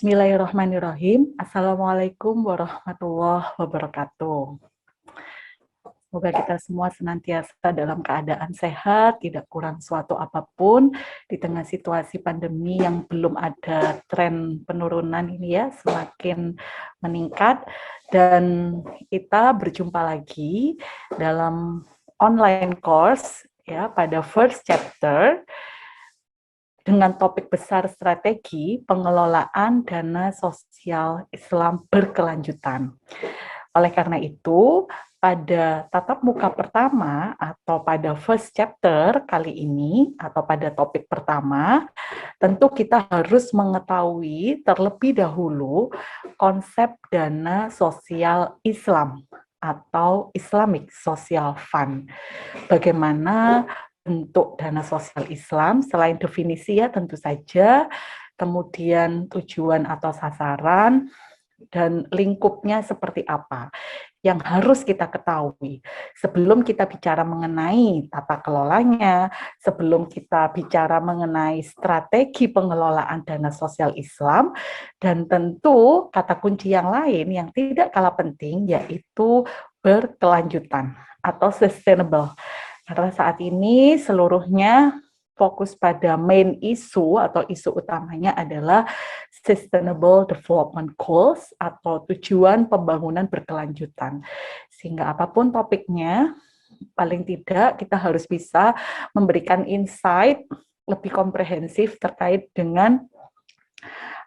Bismillahirrahmanirrahim. Assalamualaikum warahmatullahi wabarakatuh. Semoga kita semua senantiasa dalam keadaan sehat, tidak kurang suatu apapun di tengah situasi pandemi yang belum ada tren penurunan ini ya, semakin meningkat. Dan kita berjumpa lagi dalam online course ya pada first chapter dengan topik besar strategi pengelolaan dana sosial Islam berkelanjutan. Oleh karena itu, pada tatap muka pertama atau pada first chapter kali ini atau pada topik pertama, tentu kita harus mengetahui terlebih dahulu konsep dana sosial Islam atau Islamic Social Fund. Bagaimana bentuk dana sosial Islam, selain definisi ya tentu saja, kemudian tujuan atau sasaran, dan lingkupnya seperti apa yang harus kita ketahui sebelum kita bicara mengenai tata kelolanya, sebelum kita bicara mengenai strategi pengelolaan dana sosial Islam, dan tentu kata kunci yang lain yang tidak kalah penting yaitu berkelanjutan atau sustainable. Karena saat ini seluruhnya fokus pada main isu atau isu utamanya adalah Sustainable Development Goals atau tujuan pembangunan berkelanjutan. Sehingga apapun topiknya, paling tidak kita harus bisa memberikan insight lebih komprehensif terkait dengan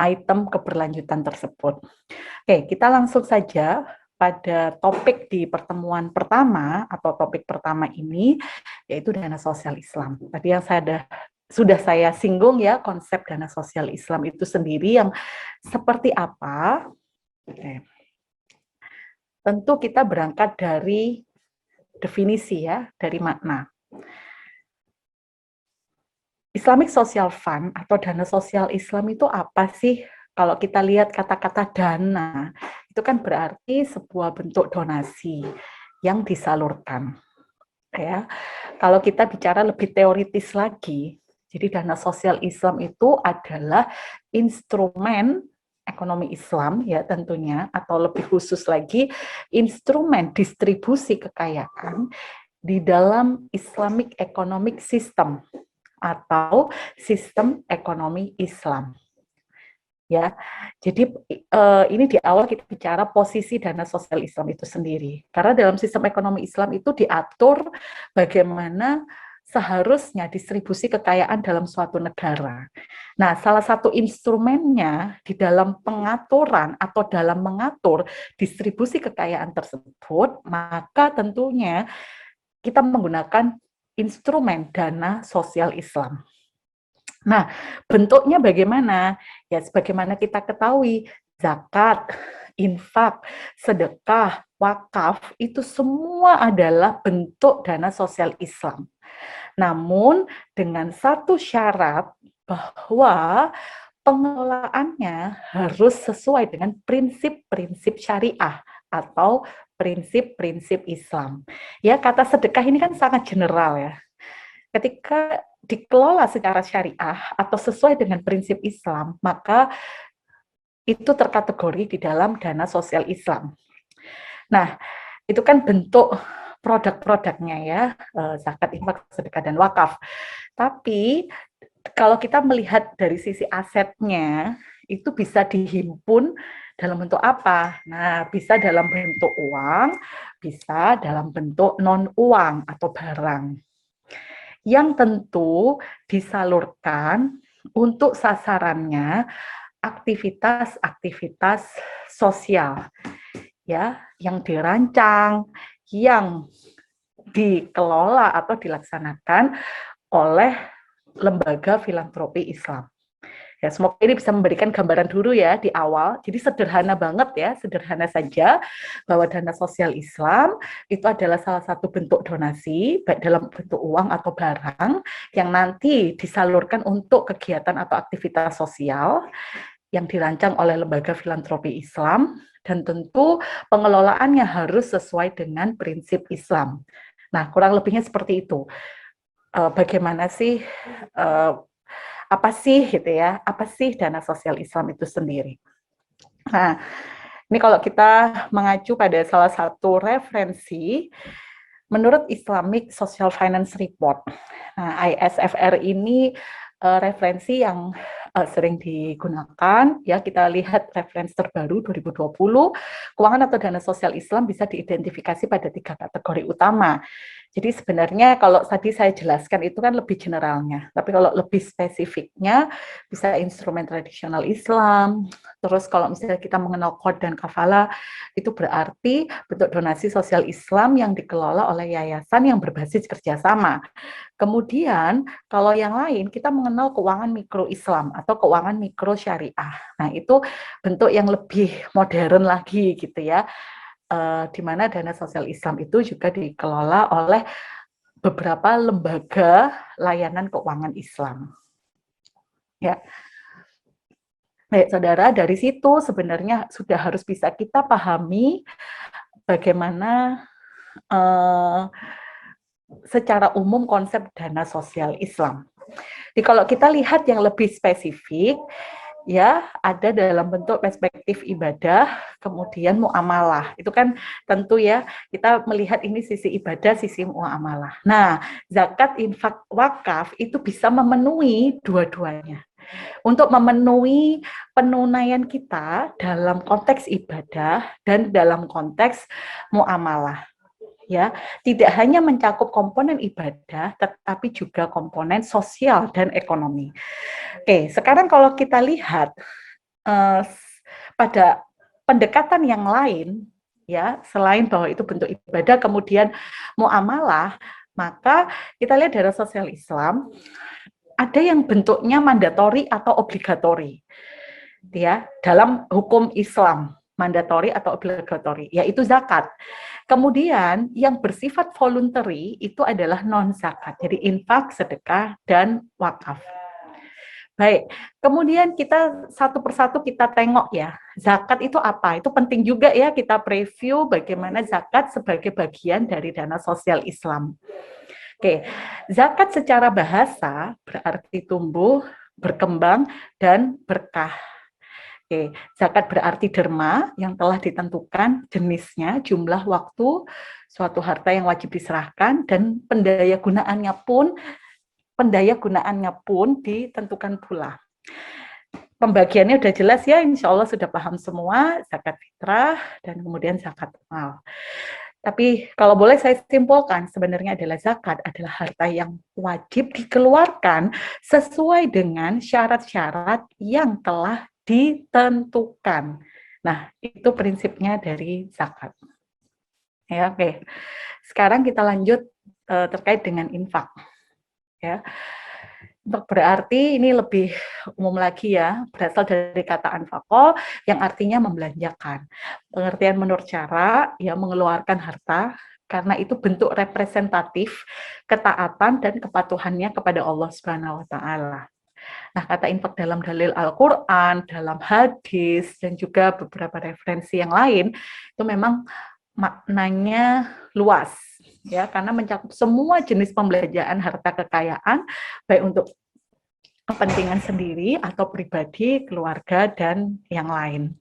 item keberlanjutan tersebut. Oke, kita langsung saja pada topik di pertemuan pertama atau topik pertama ini, yaitu dana sosial Islam. Tadi yang sudah saya singgung ya, konsep dana sosial Islam itu sendiri yang seperti apa. Oke. Tentu kita berangkat dari definisi ya, dari makna. Islamic Social Fund atau dana sosial Islam itu apa sih? Kalau kita lihat kata-kata dana, itu kan berarti sebuah bentuk donasi yang disalurkan. Ya, kalau kita bicara lebih teoritis lagi, jadi dana sosial Islam itu adalah instrumen ekonomi Islam ya tentunya, atau lebih khusus lagi instrumen distribusi kekayaan di dalam Islamic Economic System atau sistem ekonomi Islam. Ya, jadi ini di awal kita bicara posisi dana sosial Islam itu sendiri. Karena dalam sistem ekonomi Islam itu diatur bagaimana seharusnya distribusi kekayaan dalam suatu negara. Nah, salah satu instrumennya di dalam pengaturan atau dalam mengatur distribusi kekayaan tersebut, maka tentunya kita menggunakan instrumen dana sosial Islam. Nah, bentuknya bagaimana? Ya, sebagaimana kita ketahui, zakat, infak, sedekah, wakaf, itu semua adalah bentuk dana sosial Islam. Namun, dengan satu syarat bahwa pengelolaannya harus sesuai dengan prinsip-prinsip syariah atau prinsip-prinsip Islam. Ya, kata sedekah ini kan sangat general ya. Ketika dikelola secara syariah atau sesuai dengan prinsip Islam, maka itu terkategori di dalam dana sosial Islam. Nah, itu kan bentuk produk-produknya ya, zakat, infak, sedekah, dan wakaf. Tapi kalau kita melihat dari sisi asetnya, itu bisa dihimpun dalam bentuk apa? Nah, bisa dalam bentuk uang, bisa dalam bentuk non-uang atau barang. Yang tentu disalurkan untuk sasarannya aktivitas-aktivitas sosial ya yang dirancang, yang dikelola atau dilaksanakan oleh lembaga filantropi Islam. Ya, semoga ini bisa memberikan gambaran dulu ya di awal. Jadi sederhana banget ya, sederhana saja bahwa dana sosial Islam itu adalah salah satu bentuk donasi, baik dalam bentuk uang atau barang, yang nanti disalurkan untuk kegiatan atau aktivitas sosial yang dirancang oleh lembaga filantropi Islam, dan tentu pengelolaannya harus sesuai dengan prinsip Islam. Nah, kurang lebihnya seperti itu. Bagaimana sih Apa sih gitu ya? Apa sih dana sosial Islam itu sendiri? Nah, ini kalau kita mengacu pada salah satu referensi menurut Islamic Social Finance Report. Nah, ISFR ini referensi yang sering digunakan, ya kita lihat referensi terbaru 2020, keuangan atau dana sosial Islam bisa diidentifikasi pada 3 kategori utama. Jadi sebenarnya kalau tadi saya jelaskan itu kan lebih generalnya, tapi kalau lebih spesifiknya bisa instrumen tradisional Islam, terus kalau misalnya kita mengenal qard dan kafalah, itu berarti bentuk donasi sosial Islam yang dikelola oleh yayasan yang berbasis kerjasama. Kemudian kalau yang lain kita mengenal keuangan mikro Islam atau keuangan mikro syariah. Nah itu bentuk yang lebih modern lagi gitu ya, di mana dana sosial Islam itu juga dikelola oleh beberapa lembaga layanan keuangan Islam. Ya, baik saudara, dari situ sebenarnya sudah harus bisa kita pahami bagaimana secara umum konsep dana sosial Islam. Jadi kalau kita lihat yang lebih spesifik, ya ada dalam bentuk perspektif ibadah, kemudian muamalah. Itu kan tentu ya kita melihat ini sisi ibadah, sisi muamalah. Nah, zakat, infak, wakaf itu bisa memenuhi dua-duanya. Untuk memenuhi penunaian kita dalam konteks ibadah dan dalam konteks muamalah. Ya, tidak hanya mencakup komponen ibadah, tetapi juga komponen sosial dan ekonomi. Oke, sekarang kalau kita lihat pada pendekatan yang lain, ya selain bahwa itu bentuk ibadah, kemudian muamalah, maka kita lihat dari sosial Islam ada yang bentuknya mandatori atau obligatori, ya dalam hukum Islam mandatori atau obligatori, yaitu zakat. Kemudian yang bersifat voluntary itu adalah non zakat, jadi infak, sedekah, dan wakaf. Baik, kemudian kita satu persatu kita tengok ya, zakat itu apa? Itu penting juga ya kita preview bagaimana zakat sebagai bagian dari dana sosial Islam. Oke, zakat secara bahasa berarti tumbuh, berkembang, dan berkah. Oke, zakat berarti derma yang telah ditentukan jenisnya, jumlah waktu, suatu harta yang wajib diserahkan, dan pendaya gunaannya pun ditentukan pula. Pembagiannya udah jelas ya, insya Allah sudah paham semua, zakat fitrah, dan kemudian zakat mal. Tapi kalau boleh saya simpulkan, sebenarnya adalah zakat adalah harta yang wajib dikeluarkan sesuai dengan syarat-syarat yang telah ditentukan. Nah, itu prinsipnya dari zakat. Ya, oke. Sekarang kita lanjut terkait dengan infak. Ya. Infak berarti ini lebih umum lagi ya, berasal dari kata anfaqo yang artinya membelanjakan. Pengertian menurut cara ya mengeluarkan harta karena itu bentuk representatif ketaatan dan kepatuhannya kepada Allah Subhanahu wa taala. Nah, kata infak dalam dalil Al-Qur'an, dalam hadis dan juga beberapa referensi yang lain itu memang maknanya luas ya karena mencakup semua jenis pembelanjaan harta kekayaan baik untuk kepentingan sendiri atau pribadi, keluarga dan yang lain.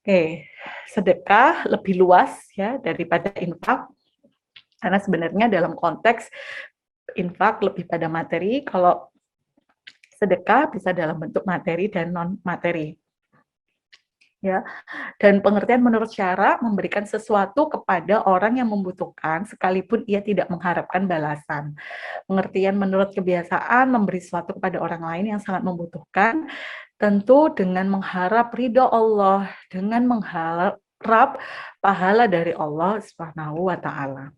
Oke, sedekah lebih luas ya daripada infak karena sebenarnya dalam konteks infak lebih pada materi, kalau sedekah bisa dalam bentuk materi dan non materi. Ya, dan pengertian menurut syara memberikan sesuatu kepada orang yang membutuhkan sekalipun ia tidak mengharapkan balasan. Pengertian menurut kebiasaan memberi sesuatu kepada orang lain yang sangat membutuhkan, tentu dengan mengharap ridho Allah, dengan mengharap pahala dari Allah Subhanahu wa taala.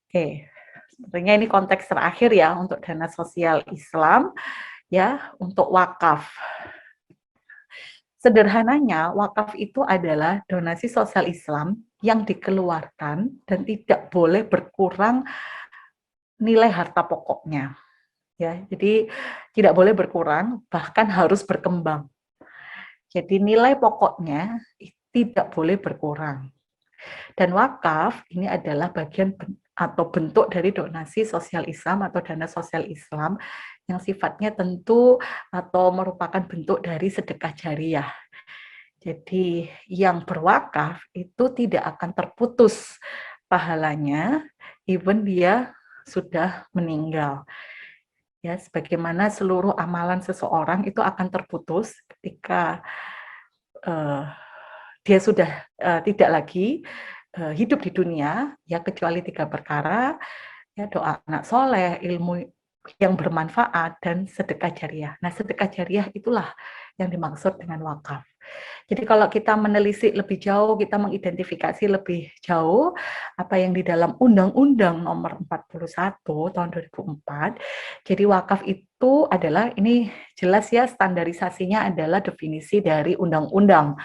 Oke, sebenarnya ini konteks terakhir ya untuk dana sosial Islam ya, untuk wakaf. Sederhananya, wakaf itu adalah donasi sosial Islam yang dikeluarkan dan tidak boleh berkurang nilai harta pokoknya. Ya, jadi tidak boleh berkurang, bahkan harus berkembang. Jadi nilai pokoknya tidak boleh berkurang. Dan wakaf ini adalah bagian atau bentuk dari donasi sosial Islam atau dana sosial Islam yang sifatnya tentu atau merupakan bentuk dari sedekah jariah. Jadi yang berwakaf itu tidak akan terputus pahalanya, even dia sudah meninggal. Ya, sebagaimana seluruh amalan seseorang itu akan terputus ketika dia sudah tidak lagi hidup di dunia, ya kecuali 3 perkara, ya doa anak soleh, ilmu yang bermanfaat, dan sedekah jariah. Nah, sedekah jariah itulah yang dimaksud dengan wakaf. Jadi kalau kita menelisik lebih jauh, kita mengidentifikasi lebih jauh apa yang di dalam Undang-Undang Nomor 41 Tahun 2004. Jadi wakaf itu adalah, ini jelas ya, standarisasinya adalah definisi dari undang-undang,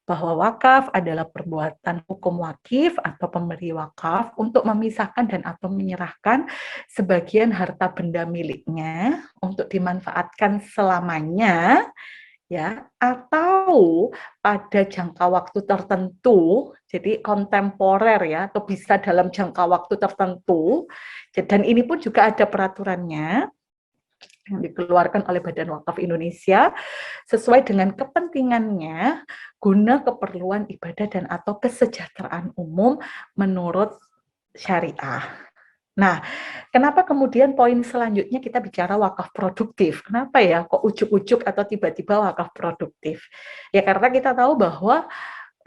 bahwa wakaf adalah perbuatan hukum wakif atau pemberi wakaf untuk memisahkan dan atau menyerahkan sebagian harta benda miliknya untuk dimanfaatkan selamanya, ya, atau pada jangka waktu tertentu, jadi kontemporer ya, atau bisa dalam jangka waktu tertentu, dan ini pun juga ada peraturannya yang dikeluarkan oleh Badan Wakaf Indonesia sesuai dengan kepentingannya guna keperluan ibadah dan atau kesejahteraan umum menurut syariah. Nah, kenapa kemudian poin selanjutnya kita bicara wakaf produktif? Kenapa ya kok ujuk-ujuk atau tiba-tiba wakaf produktif? Ya karena kita tahu bahwa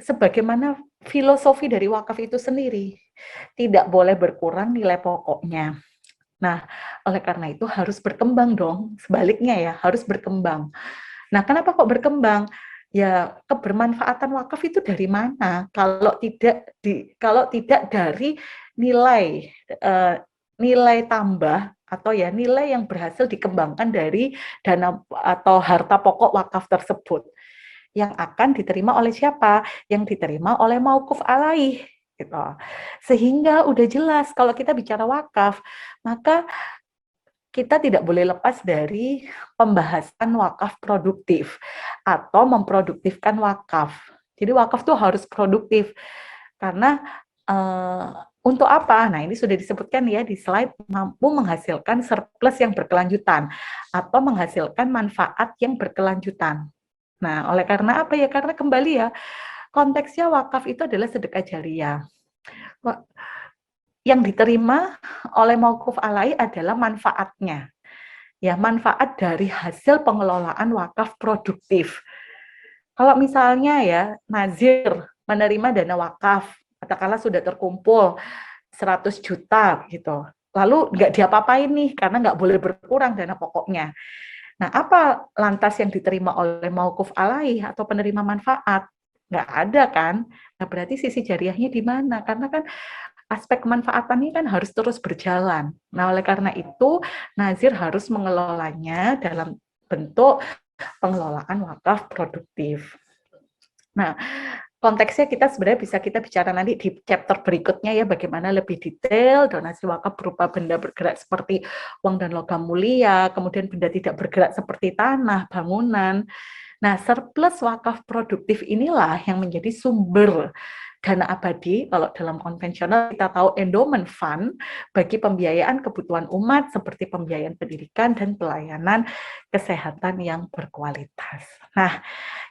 sebagaimana filosofi dari wakaf itu sendiri, tidak boleh berkurang nilai pokoknya. Nah, oleh karena itu harus berkembang dong, sebaliknya ya, harus berkembang. Nah, kenapa kok berkembang? Ya, kebermanfaatan wakaf itu dari mana? Kalau tidak dari nilai nilai tambah atau ya nilai yang berhasil dikembangkan dari dana atau harta pokok wakaf tersebut yang akan diterima oleh siapa? Yang diterima oleh mauquf alaih gitu. Sehingga udah jelas kalau kita bicara wakaf, maka kita tidak boleh lepas dari pembahasan wakaf produktif atau memproduktifkan wakaf. Jadi wakaf tuh harus produktif karena untuk apa? Nah, ini sudah disebutkan ya di slide, mampu menghasilkan surplus yang berkelanjutan atau menghasilkan manfaat yang berkelanjutan. Nah, oleh karena apa ya? Karena kembali ya, konteksnya wakaf itu adalah sedekah jariah. Yang diterima oleh mauquf alaih adalah manfaatnya. Ya, manfaat dari hasil pengelolaan wakaf produktif. Kalau misalnya ya, nazir menerima dana wakaf, katakanlah sudah terkumpul 100 juta gitu. Lalu nggak diapa-apain nih, karena nggak boleh berkurang dana pokoknya. Nah, apa lantas yang diterima oleh mauquf alaih atau penerima manfaat? Nggak ada kan? Nah, berarti sisi jariahnya di mana? Karena kan aspek kemanfaatan ini kan harus terus berjalan. Nah, oleh karena itu, nazir harus mengelolanya dalam bentuk pengelolaan wakaf produktif. Nah, konteksnya kita sebenarnya bisa kita bicara nanti di chapter berikutnya ya, bagaimana lebih detail donasi wakaf berupa benda bergerak seperti uang dan logam mulia, kemudian benda tidak bergerak seperti tanah, bangunan. Nah, surplus wakaf produktif inilah yang menjadi sumber dana abadi, kalau dalam konvensional kita tahu endowment fund, bagi pembiayaan kebutuhan umat seperti pembiayaan pendidikan dan pelayanan kesehatan yang berkualitas. Nah,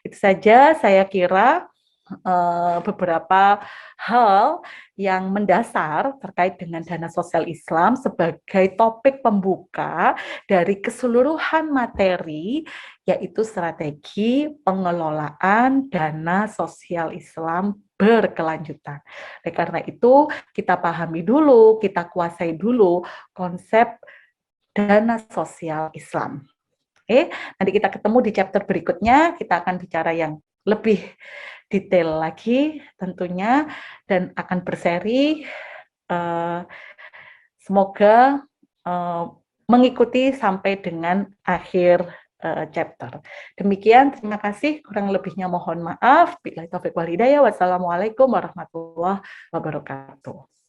itu saja saya kira beberapa hal yang mendasar terkait dengan dana sosial Islam sebagai topik pembuka dari keseluruhan materi, yaitu strategi pengelolaan dana sosial Islam berkelanjutan. Oleh karena itu, kita pahami dulu, kita kuasai dulu konsep dana sosial Islam. Oke, nanti kita ketemu di chapter berikutnya, kita akan bicara yang lebih detail lagi tentunya dan akan berseri. Semoga mengikuti sampai dengan akhir chapter. Demikian, terima kasih. Kurang lebihnya mohon maaf. Billahi taufiq wal hidayah. Wassalamualaikum warahmatullahi wabarakatuh.